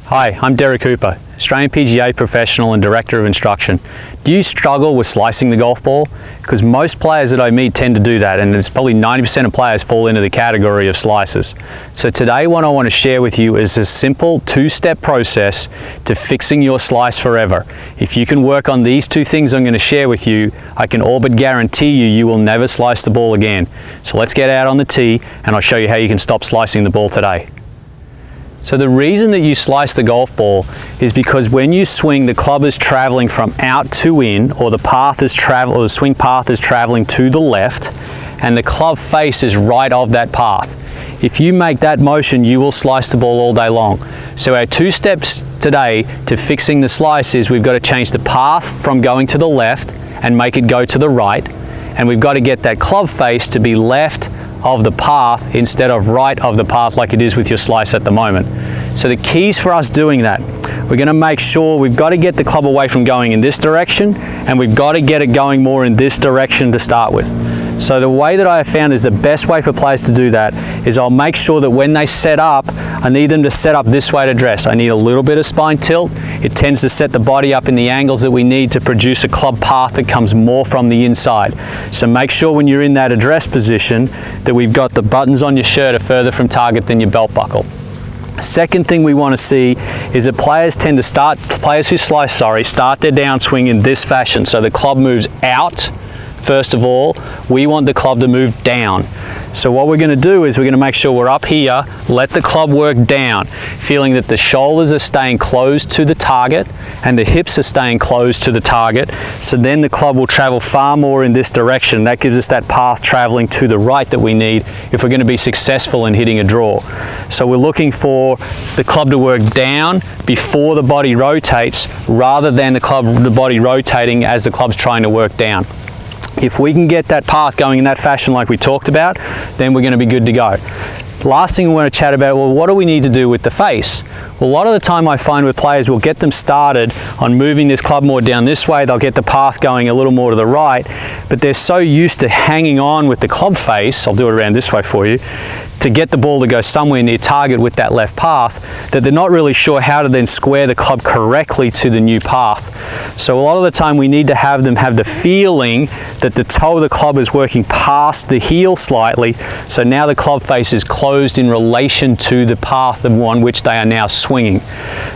Hi, I'm Derek Cooper, Australian PGA professional and Director of Instruction. Do you struggle with slicing the golf ball? Because most players that I meet tend to do that, and it's probably 90% of players fall into the category of slicers. So today what I want to share with you is a simple two-step process to fixing your slice forever. If you can work on these two things I'm going to share with you, I can all but guarantee you will never slice the ball again. So let's get out on the tee and I'll show you how you can stop slicing the ball today. So the reason that you slice the golf ball is because when you swing, the club is traveling from out to in, or the swing path is traveling to the left, and the club face is right of that path. If you make that motion, you will slice the ball all day long. So our two steps today to fixing the slice is we've got to change the path from going to the left and make it go to the right, and we've got to get that club face to be left of the path instead of right of the path like it is with your slice at the moment. So the keys for us doing that, we're going to make sure we've got to get the club away from going in this direction, and we've got to get it going more in this direction to start with. So the way that I have found is the best way for players to do that is I'll make sure that when they set up, I need them to set up this way to dress. I need a little bit of spine tilt. It tends to set the body up in the angles that we need to produce a club path that comes more from the inside. So make sure when you're in that address position that we've got the buttons on your shirt are further from target than your belt buckle. Second thing we want to see is that players who slice, start their downswing in this fashion. So the club moves out. First of all, we want the club to move down. So what we're going to do is we're going to make sure we're up here, let the club work down, feeling that the shoulders are staying closed to the target and the hips are staying closed to the target. So then the club will travel far more in this direction. That gives us that path traveling to the right that we need if we're going to be successful in hitting a draw. So we're looking for the club to work down before the body rotates, rather than the body rotating as the club's trying to work down. If we can get that path going in that fashion like we talked about, then we're going to be good to go. Last thing we want to chat about, well, what do we need to do with the face? Well, a lot of the time I find with players, we'll get them started on moving this club more down this way, they'll get the path going a little more to the right, but they're so used to hanging on with the club face, I'll do it around this way for you, to get the ball to go somewhere near target with that left path, that they're not really sure how to then square the club correctly to the new path. So a lot of the time we need to have them have the feeling that the toe of the club is working past the heel slightly, so now the club face is closed in relation to the path on which they are now swinging.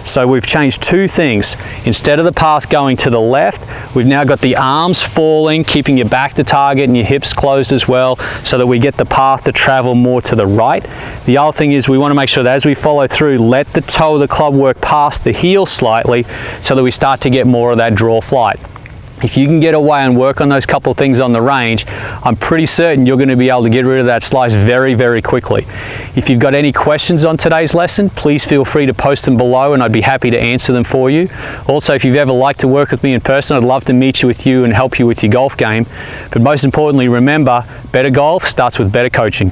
So we've changed two things. Instead of the path going to the left, we've now got the arms falling, keeping your back to target and your hips closed as well, so that we get the path to travel more to the right. The other thing is we want to make sure that as we follow through, let the toe of the club work past the heel slightly so that we start to get more of that draw flight. If you can get away and work on those couple of things on the range, I'm pretty certain you're going to be able to get rid of that slice very, very quickly. If you've got any questions on today's lesson, please feel free to post them below and I'd be happy to answer them for you. Also, if you've ever liked to work with me in person, I'd love to meet with you and help you with your golf game. But most importantly, remember, better golf starts with better coaching.